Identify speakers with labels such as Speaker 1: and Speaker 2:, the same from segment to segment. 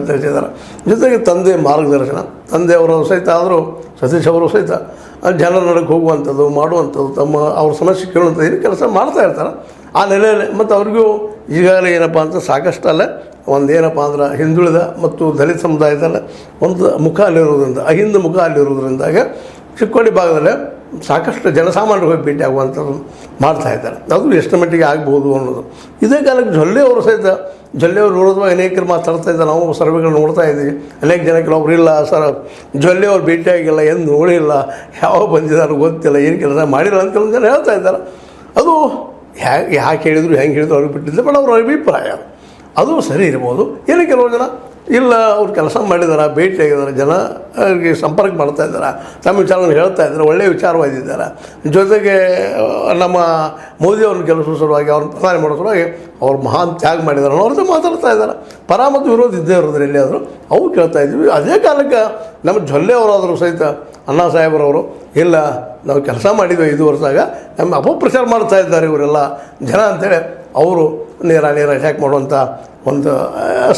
Speaker 1: ತಿಳಿಸಿದ್ದಾರೆ. ಜೊತೆಗೆ ತಂದೆ ಮಾರ್ಗದರ್ಶನ, ತಂದೆಯವರು ಸಹಿತ ಆದರೂ ಸತೀಶ್ ಅವರು ಸಹಿತ ಜನರ ನಡಕ್ಕೆ ಹೋಗುವಂಥದ್ದು, ಮಾಡುವಂಥದ್ದು, ಅವ್ರ ಸಮಸ್ಯೆ ಕೇಳುವಂಥದ್ದು ಏನು ಕೆಲಸ ಮಾಡ್ತಾ ಇರ್ತಾರೆ. ಆ ನೆಲೆಯಲ್ಲಿ ಮತ್ತು ಅವ್ರಿಗೂ ಈಗಾಗಲೇ ಏನಪ್ಪ ಅಂತ ಸಾಕಷ್ಟು ಅಲ್ಲೇ ಒಂದು ಏನಪ್ಪ ಅಂದ್ರೆ ಹಿಂದುಳಿದ ಮತ್ತು ದಲಿತ ಸಮುದಾಯದಲ್ಲ ಒಂದು ಮುಖ ಅಲ್ಲಿರೋದ್ರಿಂದ, ಅಹಿಂದ ಮುಖ ಅಲ್ಲಿರೋದ್ರಿಂದಾಗ ಚಿಕ್ಕೋಡಿ ಭಾಗದಲ್ಲೇ ಸಾಕಷ್ಟು ಜನಸಾಮಾನ್ಯರು ಹೋಗಿ ಭೇಟಿ ಆಗುವಂಥದ್ದು ಮಾಡ್ತಾಯಿದ್ದಾರೆ. ಅದು ಎಷ್ಟು ಮಟ್ಟಿಗೆ ಆಗ್ಬೋದು ಅನ್ನೋದು. ಇದೇ ಕಾಲಕ್ಕೆ ಜೊಲ್ಲೆಯವರು ಸಹಿತ ಜೊಲ್ಲೆಯವರು ವಿರೋಧವಾಗಿ ಅನೇಕರು ಮಾತಾಡ್ತಾ ಇದ್ದಾರೆ. ನಾವು ಸರ್ವೆಗಳು ನೋಡ್ತಾ ಇದ್ದೀವಿ. ಅನೇಕ ಜನ ಕೆಲವೊಬ್ರು ಇಲ್ಲ ಸರ್ ಜೊಲ್ಲೆಯವ್ರು ಭೇಟಿಯಾಗಿಲ್ಲ, ಎಂದು ನೋಡಿಲ್ಲ, ಯಾವ ಬಂದಿದ್ದಾರೆ ಗೊತ್ತಿಲ್ಲ, ಏನು ಕೆಲಸ ಮಾಡಿಲ್ಲ ಅಂತ ಕೆಲವೊಂದು ಜನ ಹೇಳ್ತಾ ಇದ್ದಾರೆ. ಅದು ಯಾಕೆ ಹೇಳಿದ್ರು ಹೆಂಗೆ ಹೇಳಿದ್ರು ಅವ್ರಿಗೆ ಬಿಟ್ಟಿದ್ದೆ. ಬಟ್ ಅವ್ರ ಅಭಿಪ್ರಾಯ ಅದು ಸರಿ ಇರ್ಬೋದು. ಏನು ಕೆಲವು ಜನ ಇಲ್ಲ ಅವ್ರು ಕೆಲಸ ಮಾಡಿದ್ದಾರೆ, ಭೇಟಿಯಾಗಿದ್ದಾರೆ, ಜನರಿಗೆ ಸಂಪರ್ಕ ಮಾಡ್ತಾ ಇದ್ದಾರೆ, ತಮ್ಮ ವಿಚಾರವನ್ನು ಹೇಳ್ತಾ ಇದ್ದಾರೆ, ಒಳ್ಳೆಯ ವಿಚಾರವಾಗಿದ್ದಾರೆ. ಜೊತೆಗೆ ನಮ್ಮ ಮೋದಿಯವ್ರನ್ನ ಕೆಲಸ ಸಲುವಾಗಿ ಅವ್ರನ್ನ ಪ್ರಧಾನಿ ಮಾಡೋ ಸಲುವಾಗಿ ಅವ್ರು ಮಹಾನ್ ತ್ಯಾಗ ಮಾಡಿದ್ದಾರೆ ಅನ್ನೋರ್ದು ಮಾತಾಡ್ತಾ ಇದ್ದಾರೆ. ಪರ ಮತ್ತು ವಿರೋಧ ಇದ್ದೇ ಇರೋದ್ರೆ ಎಲ್ಲಿಯಾದರೂ ಅವು ಕೇಳ್ತಾ ಇದ್ವಿ. ಅದೇ ಕಾಲಕ್ಕೆ ನಮ್ಮ ಜೊಲ್ಲೆಯವರಾದರೂ ಸಹಿತ ಅಣ್ಣಾ ಸಾಹೇಬರವರು ಇಲ್ಲ ನಾವು ಕೆಲಸ ಮಾಡಿದ್ವಿ 5 ವರ್ಷದಾಗ, ನಮ್ಮ ಅಪಪ್ರಚಾರ ಮಾಡ್ತಾ ಇದ್ದಾರೆ ಇವರೆಲ್ಲ ಜನ ಅಂತೇಳಿ ಅವರು ನೇರ ಅಟ್ಯಾಕ್ ಮಾಡುವಂಥ ಒಂದು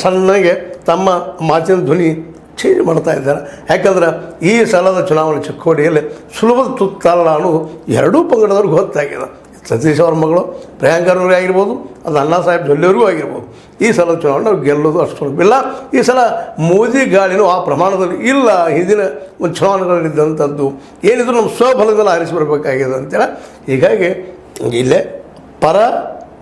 Speaker 1: ಸಣ್ಣಗೆ ತಮ್ಮ ಮಾತಿನ ಧ್ವನಿ ಚೇಂಜ್ ಮಾಡ್ತಾ ಇದ್ದಾರೆ. ಯಾಕಂದ್ರೆ ಈ ಸಲದ ಚುನಾವಣೆ ಚಿಕ್ಕೋಡಿಯಲ್ಲಿ ಸುಲಭದ ತುತ್ತಲ್ಲ ಅನ್ನೋದು ಎರಡೂ ಪಂಗಡದವ್ರಿಗೆ ಗೊತ್ತಾಗಿದೆ. ಸತೀಶ್ ಅವ್ರ ಮಗಳು ಪ್ರಿಯಾಂಕರವ್ರಿಗೆ ಆಗಿರ್ಬೋದು, ಅದು ಅಣ್ಣಾ ಸಾಹೇಬ್ ಜೊಲ್ಲೆಯವ್ರಿಗೂ ಆಗಿರ್ಬೋದು. ಈ ಸಲ ಚುನಾವಣೆ ನಾವು ಗೆಲ್ಲೋದು ಅಷ್ಟು ಸುಲಭ ಇಲ್ಲ. ಈ ಸಲ ಮೋದಿ ಗಾಳಿನೂ ಆ ಪ್ರಮಾಣದಲ್ಲಿ ಇಲ್ಲ. ಹಿಂದಿನ ಒಂದು ಚುನಾವಣೆಗಳಿದ್ದಂಥದ್ದು ಏನಿದ್ರು ನಮ್ಮ ಸ್ವಬಲದಲ್ಲಿ ಆರಿಸಿಬರಬೇಕಾಗಿದೆ ಅಂತೇಳಿ. ಹೀಗಾಗಿ ಇಲ್ಲೇ ಪರ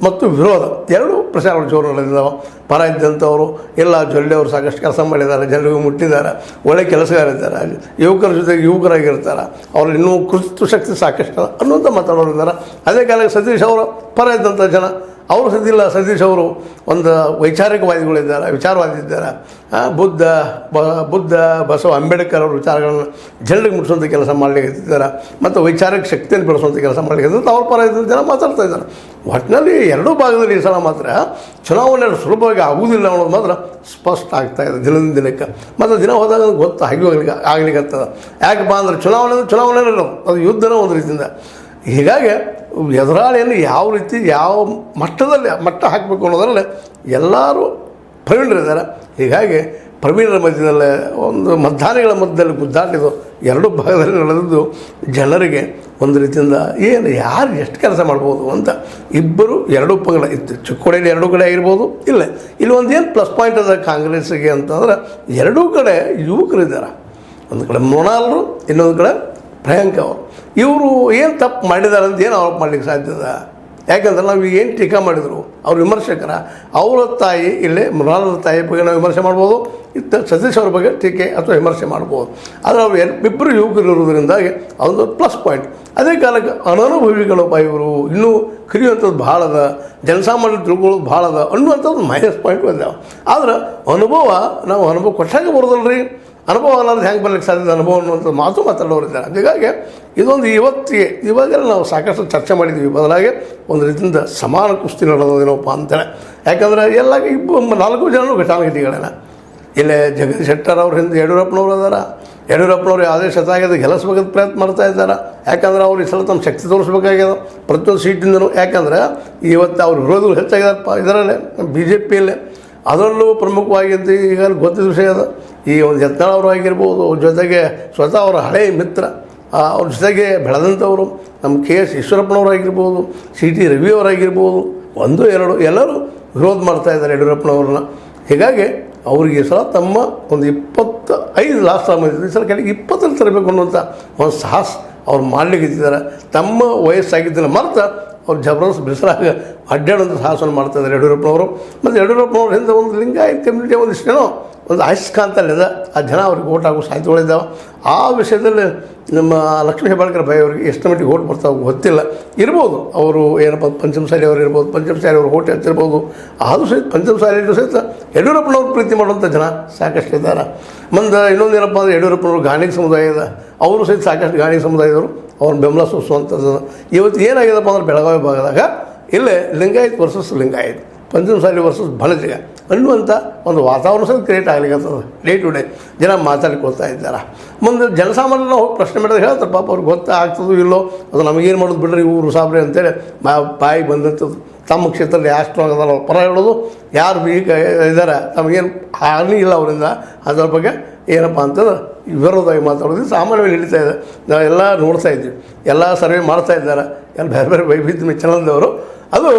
Speaker 1: ಮತ್ತು ವಿರೋಧ ಎರಡೂ ಪ್ರಚಾರಗಳು ಜೋರು ನಡೆದಿದ್ದಾವೆ. ಪರ ಇದ್ದಂಥವರು ಇಲ್ಲ ಜೊಲ್ಲೆಯವರು ಸಾಕಷ್ಟು ಕೆಲಸ ಮಾಡಿದ್ದಾರೆ, ಜನರಿಗೂ ಮುಟ್ಟಿದ್ದಾರೆ, ಒಳ್ಳೆ ಕೆಲಸಗಾರಿದ್ದಾರೆ, ಯುವಕರ ಜೊತೆಗೆ ಯುವಕರಾಗಿರ್ತಾರೆ, ಅವ್ರು ಇನ್ನೂ ಕೃತಿತ್ವ ಶಕ್ತಿ ಸಾಕಷ್ಟು ಅನ್ನುವಂಥ ಮಾತಾಡೋರಿದ್ದಾರೆ. ಅದೇ ಕಾಲಕ್ಕೆ ಸತೀಶ್ ಅವರ ಪರ ಇದ್ದಂಥ ಜನ ಅವರು ಸದಿಲ್ಲ, ಸತೀಶ್ ಅವರು ಒಂದು ವೈಚಾರಿಕವಾದಿಗಳಿದ್ದಾರೆ, ವಿಚಾರವಾದಿ ಇದ್ದಾರೆ. ಬುದ್ಧ ಬಸವ ಅಂಬೇಡ್ಕರ್ ಅವ್ರ ವಿಚಾರಗಳನ್ನು ಜನರಿಗೆ ಮುಟ್ಟಿಸುವಂಥ ಕೆಲಸ ಮಾಡಲಿಕ್ಕಿದ್ದಾರೆ ಮತ್ತು ವೈಚಾರಿಕ ಶಕ್ತಿಯನ್ನು ಬೆಳೆಸುವಂಥ ಕೆಲಸ ಮಾಡಲಿಕ್ಕೆ ಅವ್ರ ಪರ ಇದ್ದ ಜನ ಮಾತಾಡ್ತಾ ಇದ್ದಾರೆ. ಒಟ್ಟಿನಲ್ಲಿ ಎರಡೂ ಭಾಗದಲ್ಲಿ ಈ ಸಲ ಮಾತ್ರ ಚುನಾವಣೆ ಸುಲಭವಾಗಿ ಆಗುವುದಿಲ್ಲ ಅನ್ನೋದು ಮಾತ್ರ ಸ್ಪಷ್ಟ ಆಗ್ತಾಯಿದೆ ದಿನದಿಂದ ದಿನಕ್ಕೆ. ಮತ್ತು ದಿನ ಹೋದಾಗ ಗೊತ್ತು ಆಗ್ಲಿಕ್ಕತ್ತದ. ಯಾಕಪ್ಪ ಅಂದ್ರೆ ಚುನಾವಣೆ ಇರೋದು ಅದು ಯುದ್ಧನ ಒಂದು ರೀತಿಯಿಂದ. ಹೀಗಾಗಿ ಎದುರಾಳಿಯನ್ನು ಯಾವ ರೀತಿ ಯಾವ ಮಟ್ಟ ಹಾಕಬೇಕು ಅನ್ನೋದರಲ್ಲಿ ಎಲ್ಲರೂ ಪ್ರವೀಣರಿದ್ದಾರೆ. ಹೀಗಾಗಿ ಪ್ರವೀಣರ ಮಧ್ಯದಲ್ಲೇ ಒಂದು ಮತದಾನಿಗಳ ಮಧ್ಯದಲ್ಲಿ ಗುದ್ದಾಟಿದ್ದು ಎರಡೂ ಭಾಗದಲ್ಲಿ ನಡೆದಿದ್ದು ಜನರಿಗೆ ಒಂದು ರೀತಿಯಿಂದ ಯಾರು ಎಷ್ಟು ಕೆಲಸ ಮಾಡ್ಬೋದು ಅಂತ ಎರಡೂ ಪಂಗಡ ಇತ್ತು. ಚಿಕ್ಕೋಡಿಯಲ್ಲಿ ಎರಡೂ ಕಡೆ ಆಗಿರ್ಬೋದು. ಇಲ್ಲಿ ಒಂದು ಏನು ಪ್ಲಸ್ ಪಾಯಿಂಟ್ ಅದ ಕಾಂಗ್ರೆಸ್ಸಿಗೆ ಅಂತಂದ್ರೆ ಎರಡೂ ಕಡೆ ಯುವಕರಿದ್ದಾರೆ. ಒಂದು ಕಡೆ ಮೃಣಾಲರು, ಇನ್ನೊಂದು ಕಡೆ ಪ್ರಿಯಾಂಕ ಅವರು. ಇವರು ಏನು ತಪ್ಪು ಮಾಡಿದ್ದಾರೆ ಅಂತ ಏನು ಆರೋಪ ಮಾಡಲಿಕ್ಕೆ ಸಾಧ್ಯದ? ಯಾಕಂದ್ರೆ ನಾವು ಏನು ಟೀಕಾ ಮಾಡಿದರು ಅವ್ರು ವಿಮರ್ಶಕರ, ಅವರ ತಾಯಿ ಇಲ್ಲೇ ಮೃಣಾಲರ ತಾಯಿ ಬಗ್ಗೆ ನಾವು ವಿಮರ್ಶೆ ಮಾಡ್ಬೋದು, ಸತೀಶ್ ಅವ್ರ ಬಗ್ಗೆ ಟೀಕೆ ಅಥವಾ ವಿಮರ್ಶೆ ಮಾಡ್ಬೋದು. ಆದರೆ ಅವ್ರು ಇಬ್ಬರು ಯುವಕರು ಇರೋದ್ರಿಂದಾಗಿ ಅದೊಂದು ಪ್ಲಸ್ ಪಾಯಿಂಟ್. ಅದೇ ಕಾಲಕ್ಕೆ ಅನನುಭವಿಗಳಪ್ಪ ಇವರು, ಇನ್ನೂ ಕಲಿಯುವಂಥದ್ದು ಭಾಳ ಅದ, ಜನಸಾಮಾನ್ಯರು ತಿಳ್ಕೊಳ್ಳೋದು ಭಾಳ ಅದ ಅನ್ನುವಂಥದ್ದು ಮೈನಸ್ ಪಾಯಿಂಟ್ ಬಂದಾವೆ. ಆದ್ರೆ ನಾವು ಅನುಭವ ಕೊಟ್ಟಾಗ ಬರೋದಲ್ರಿ, ಅನುಭವ ಅನ್ನೋದು ಹೆಂಗೆ ಬರ್ಲಿಕ್ಕೆ ಸಾಧ್ಯದ ಅನುಭವ ಅನ್ನುವಂಥ ಮಾತಾಡೋರಿದ್ದಾರೆ. ಹೀಗಾಗಿ ಇದೊಂದು ಇವಾಗೆಲ್ಲ ನಾವು ಸಾಕಷ್ಟು ಚರ್ಚೆ ಮಾಡಿದ್ದೀವಿ. ಬದಲಾಗಿ ಒಂದು ರೀತಿಯಿಂದ ಸಮಾನ ಕುಸ್ತಿ ನಡೆದೋದೇನಪ್ಪ ಅಂತೇಳಿ. ಯಾಕಂದರೆ ಎಲ್ಲ 4 ಜನರು ಘಟಾನುಘಟಿಗಳೇನ. ಇಲ್ಲೇ ಜಗದೀಶ್ ಶೆಟ್ಟರ್ ಅವ್ರ ಹಿಂದೆ ಯಡಿಯೂರಪ್ಪನವ್ರು ಅದಾರ. ಯಡಿಯೂರಪ್ಪನವ್ರು ಯಾವುದೇ ಶತಾಗದ ಗೆಲ್ಲಿಸ್ಬೇಕಂತ ಪ್ರಯತ್ನ ಮಾಡ್ತಾ ಇದ್ದಾರೆ. ಯಾಕಂದ್ರೆ ಅವ್ರು ಈ ಸಲ ತಮ್ಮ ಶಕ್ತಿ ತೋರಿಸ್ಬೇಕಾಗ್ಯದ ಪ್ರತಿಯೊಂದು ಸೀಟಿಂದನೂ. ಯಾಕಂದ್ರೆ ಇವತ್ತು ಅವ್ರ ವಿರೋಧಗಳು ಹೆಚ್ಚಾಗಿದಾರಪ್ಪ ಇದರಲ್ಲೇ BJPಯಲ್ಲೇ. ಅದರಲ್ಲೂ ಪ್ರಮುಖವಾಗಿದ್ದು ಈಗ ಗೊತ್ತಿದ್ದ ವಿಷಯ ಅದು ಈ ಒಂದು ಯತ್ನಾಳ್ ಅವರು ಆಗಿರ್ಬೋದು, ಜೊತೆಗೆ ಸ್ವತಃ ಅವರ ಹಳೆಯ ಮಿತ್ರ, ಅವ್ರ ಜೊತೆಗೆ ಬೆಳೆದಂಥವರು ನಮ್ಮ KS ಈಶ್ವರಪ್ಪನವ್ರು ಆಗಿರ್ಬೋದು, CT ರವಿಯವರಾಗಿರ್ಬೋದು, 1, 2 ಎಲ್ಲರೂ ವಿರೋಧ ಮಾಡ್ತಾಯಿದ್ದಾರೆ ಯಡಿಯೂರಪ್ಪನವ್ರನ್ನ. ಹೀಗಾಗಿ ಅವ್ರಿಗೆ ಈ ಸಲ ತಮ್ಮ ಒಂದು 25 ಲಾಸ್ಟ್ ಟೈಮ್ ಈ ಸಲ ಕೆಳಗೆ 20 ತರಬೇಕು ಅನ್ನುವಂಥ ಒಂದು ಸಾಹಸ ಅವ್ರು ಮಾಡಲಿಕ್ಕಿದ್ದಾರೆ. ತಮ್ಮ ವಯಸ್ಸಾಗಿದ್ದನ್ನು ಮರೆತ ಅವ್ರು ಜಬರ್ದಸ್ತ್ ಬಿಸಿಲಾಗ ಅಡ್ಡಾಡುವಂಥ ಸಾಹಸವನ್ನು ಮಾಡ್ತಾಯಿದ್ದಾರೆ ಯಡಿಯೂರಪ್ಪನವರು. ಮತ್ತು ಯಡಿಯೂರಪ್ಪನವ್ರ ಹಿಂದೆ ಒಂದು ಲಿಂಗಾಯತ್ ಕಮ್ಯುನಿಟಿ ಒಂದಿಷ್ಟೇನೋ ಒಂದು ಆಯಸ್ಕಾಂತಲ್ಲಿದೆ. ಆ ಜನ ಅವ್ರಿಗೆ ಓಟ್ ಆಗೋ ಸಾಧ್ಯತೆಗಳಿದ್ದಾವೆ. ಆ ವಿಷಯದಲ್ಲಿ ನಮ್ಮ ಲಕ್ಷ್ಮೀ ಹೆಬ್ಬಾಳ್ಕರ್ ಭೈ ಅವರಿಗೆ ಎಷ್ಟು ಮಟ್ಟಿಗೆ ಓಟ್ ಬರ್ತಾವೆ ಗೊತ್ತಿಲ್ಲ. ಇರ್ಬೋದು ಅವರು ಏನಪ್ಪ ಪಂಚಮಸಾಲಿ ಅವರು ಇರ್ಬೋದು, ಪಂಚಮಸಾಲಿ ಅವರು ಓಟ್ ಹೆಚ್ಚಿರ್ಬೋದು. ಆದರೂ ಸಹಿತ ಪಂಚಮಸಾಲಿಯಲ್ಲೂ ಸಹಿತ ಯಡಿಯೂರಪ್ಪನವ್ರು ಪ್ರೀತಿ ಮಾಡುವಂಥ ಜನ ಸಾಕಷ್ಟು ಇದ್ದಾರೆ. ಮುಂದೆ ಇನ್ನೊಂದು ಏನಪ್ಪ ಅಂದರೆ ಯಡಿಯೂರಪ್ಪನವರು ಗಾಣಿಗ ಸಮುದಾಯದ, ಅವರು ಸಹಿತ ಸಾಕಷ್ಟು ಗಾಣಿಗ ಸಮುದಾಯದವರು ಅವ್ರನ್ನ ಬೆಂಬಲ ಸೂಚಿಸುವಂಥದ್ದು. ಇವತ್ತು ಏನಾಗಿದೆಪ್ಪ ಅಂದ್ರೆ ಬೆಳಗಾವಿ ಭಾಗದಾಗ ಇಲ್ಲೇ ಲಿಂಗಾಯತ್ ವರ್ಸಸ್ ಲಿಂಗಾಯತ್, ಪಂಚಮಸಾಲಿ ವರ್ಸಸ್ ಬಣಜಿಗ ಅನ್ನುವಂಥ ಒಂದು ವಾತಾವರಣ ಸಹ ಕ್ರಿಯೇಟ್ ಆಗ್ಲಿಕ್ಕತ್ತದ. ಡೇ ಟು ಡೇ ಜನ ಮಾತಾಡ್ಕೊಳ್ತಾ ಇದ್ದಾರೆ. ಮುಂದೆ ಜನಸಾಮಾನ್ಯನ ಹೋಗಿ ಪ್ರಶ್ನೆ ಮಾಡಿದ್ರೆ ಹೇಳ್ತಾರೆ, ಪಾಪ ಅವ್ರಿಗೆ ಗೊತ್ತಾಗ್ತದೋ ಇಲ್ಲೋ, ಅದು ನಮಗೇನು ಮಾಡೋದು ಬಿಡ್ರಿ ಇವರು ಸಾಬ್ರಿ ಅಂತೇಳಿ ಬಾಯಿ ಬಂದಿರ್ತದೆ. ತಮ್ಮ ಕ್ಷೇತ್ರದಲ್ಲಿ ಯಾರು ಸ್ಟ್ರಾಂಗ್ ಅದಲ್ಲ ಅವ್ರು ಪರ ಹೇಳೋದು, ಯಾರು ಈಗ ಇದ್ದಾರೆ ತಮಗೇನು ಹಾನಿ ಇಲ್ಲ ಅವರಿಂದ, ಅದರ ಬಗ್ಗೆ ಏನಪ್ಪ ಅಂತಂದ್ರೆ ವಿರೋಧವಾಗಿ ಮಾತಾಡೋದು ಸಾಮಾನ್ಯವಾಗಿ ನಡೀತಾ ಇದೆ. ನಾವೆಲ್ಲ ನೋಡ್ತಾ ಇದ್ದೀವಿ, ಎಲ್ಲ ಸರ್ವೆ ಮಾಡ್ತಾ ಇದ್ದಾರೆ, ಎಲ್ಲ ಬೇರೆ ಬೇರೆ ವೈವಿಧ್ಯ ಚಾನಲ್ದವರು. ಅದು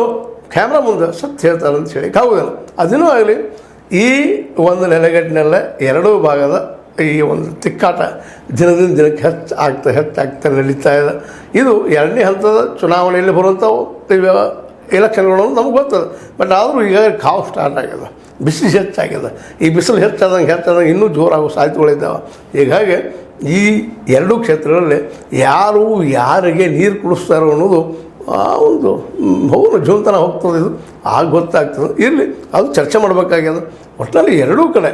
Speaker 1: ಕ್ಯಾಮ್ರಾ ಮುಂದೆ ಸತ್ಯ ಹೇಳ್ತಾರೆ ಅಂತ ಹೇಳಿ ಆಗೋದಿಲ್ಲ. ಅದನ್ನೂ ಆಗಲಿ, ಈ ಒಂದು ನೆಲೆಗಟ್ಟಿನಲ್ಲೇ ಎರಡೂ ಭಾಗದ ಈ ಒಂದು ತಿಕ್ಕಾಟ ದಿನದಿಂದ ದಿನಕ್ಕೆ ಹೆಚ್ಚಾಗ್ತಾ ನಡೀತಾ ಇದೆ. ಇದು ಎರಡನೇ ಹಂತದ ಚುನಾವಣೆಯಲ್ಲಿ ಬರುವಂಥವು ಎಲೆಕ್ಷನ್ಗಳು ನಮ್ಗೆ ಗೊತ್ತದ. ಬಟ್ ಆದರೂ ಈಗ ಕಾವು ಸ್ಟಾರ್ಟ್ ಆಗ್ಯದ, ಬಿಸಿಲು ಹೆಚ್ಚಾಗ್ಯದ. ಈ ಬಿಸಿಲು ಹೆಚ್ಚಾದಂಗೆ ಇನ್ನೂ ಜೋರಾಗೋ ಸಾಧ್ಯತೆಗಳಿದ್ದಾವೆ. ಹೀಗಾಗಿ ಈ ಎರಡೂ ಕ್ಷೇತ್ರಗಳಲ್ಲಿ ಯಾರು ಯಾರಿಗೆ ನೀರು ಕುಡಿಸ್ತಾರೋ ಅನ್ನೋದು ಒಂದು ಹೌದು ಜೀವನತನ ಹೋಗ್ತದೆ. ಇದು ಆಗ ಗೊತ್ತಾಗ್ತದೆ. ಇರಲಿ, ಅದು ಚರ್ಚೆ ಮಾಡಬೇಕಾಗ್ಯದ. ಒಟ್ಟಿನಲ್ಲಿ ಎರಡೂ ಕಡೆ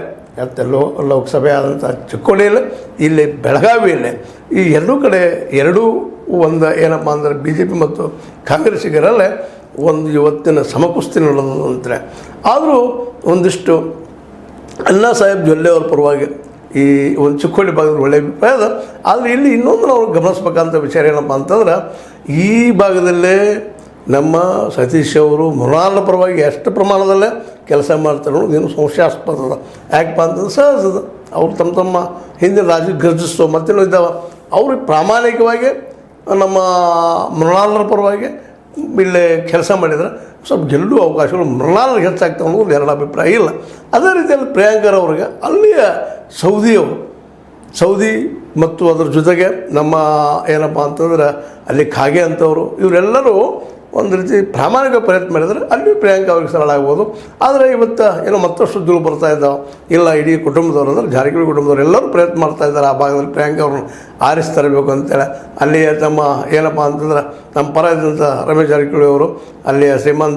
Speaker 1: ಎಲ್ಲೋ ಲೋಕಸಭೆ ಆದಂಥ ಚಿಕ್ಕೋಡಿಯಲ್ಲಿ, ಇಲ್ಲಿ ಬೆಳಗಾವಿಯಲ್ಲಿ, ಈ ಎರಡೂ ಕಡೆ ಎರಡೂ ಒಂದು ಏನಪ್ಪ ಅಂದರೆ BJP ಮತ್ತು ಕಾಂಗ್ರೆಸ್ಸಿಗರಲ್ಲೇ ಒಂದು ಇವತ್ತಿನ ಸಮಕುಸ್ತಿ ನಡೆದು ಅಂತಾರೆ. ಆದರೂ ಒಂದಿಷ್ಟು ಅಣ್ಣಾ ಸಾಹೇಬ್ ಜೊಲ್ಲೆ ಅವ್ರ ಪರವಾಗಿ ಈ ಒಂದು ಚಿಕ್ಕೋಡಿ ಭಾಗದ ಒಳ್ಳೆಯ ಅಭಿಪ್ರಾಯ ಅದ. ಆದರೆ ಇಲ್ಲಿ ಇನ್ನೊಂದು ನಾವು ಗಮನಿಸ್ಬೇಕಂತ ವಿಚಾರ ಏನಪ್ಪ ಅಂತಂದ್ರೆ, ಈ ಭಾಗದಲ್ಲೇ ನಮ್ಮ ಸತೀಶ್ ಅವರು ಮುರಾರ್ನ ಪರವಾಗಿ ಎಷ್ಟು ಪ್ರಮಾಣದಲ್ಲೇ ಕೆಲಸ ಮಾಡ್ತಾರೆ ಅನ್ನೋದು ಏನು ಸಂಶಯಾಸ್ಪದ ಅದ. ಯಾಕಪ್ಪ ಅಂತಂದ್ರೆ ಸಹಜದ, ಅವ್ರು ತಮ್ಮ ಹಿಂದಿನ ರಾಜಕೀಯ ಗರ್ಜಿಸೋ ಮತ್ತೇನೋ ಇದ್ದಾವೆ. ಅವರು ಪ್ರಾಮಾಣಿಕವಾಗಿ ನಮ್ಮ ಮೃಣಾಲರ ಪರವಾಗಿ ಇಲ್ಲೇ ಕೆಲಸ ಮಾಡಿದರೆ ಸ್ವಲ್ಪ ಗೆಲ್ಲುವ ಅವಕಾಶಗಳು ಮೃಣಾಲರಿಗೆ ಹೆಚ್ಚಾಗ್ತವೆ ಅನ್ನೋದು ಎರಡು ಅಭಿಪ್ರಾಯ ಇಲ್ಲ. ಅದೇ ರೀತಿಯಲ್ಲಿ ಪ್ರಿಯಾಂಕರವ್ರಿಗೆ ಅಲ್ಲಿಯ ಸೌದಿ ಮತ್ತು ಅದರ ಜೊತೆಗೆ ನಮ್ಮ ಏನಪ್ಪ ಅಂತಂದ್ರೆ ಅಲ್ಲಿ ಖಾಗೆ ಅಂತವರು, ಇವರೆಲ್ಲರೂ ಒಂದು ರೀತಿ ಪ್ರಾಮಾಣಿಕ ಪ್ರಯತ್ನ ಮಾಡಿದರೆ ಅಲ್ಲಿ ಪ್ರಿಯಾಂಕಾ ಅವ್ರಿಗೆ ಸರಳ ಆಗ್ಬೋದು. ಆದರೆ ಇವತ್ತು ಏನೋ ಮತ್ತಷ್ಟು ಸುದ್ದಿಗಳು ಬರ್ತಾ ಇದ್ದಾವೆ, ಇಲ್ಲ ಇಡೀ ಕುಟುಂಬದವರು ಅಂದರೆ ಜಾರಕಿಹೊಳಿ ಕುಟುಂಬದವರು ಎಲ್ಲರೂ ಪ್ರಯತ್ನ ಮಾಡ್ತಾ ಇದ್ದಾರೆ ಆ ಭಾಗದಲ್ಲಿ ಪ್ರಿಯಾಂಕಾ ಅವ್ರನ್ನ ಆರಿಸ್ತರಬೇಕು ಅಂತೇಳಿ. ಅಲ್ಲಿ ನಮ್ಮ ಏನಪ್ಪ ಅಂತಂದ್ರೆ ನಮ್ಮ ಪರ ಇದ್ದಂಥ ರಮೇಶ್ ಜಾರಕಿಹೊಳಿ ಅವರು, ಅಲ್ಲಿಯ ಶ್ರೀಮಂತ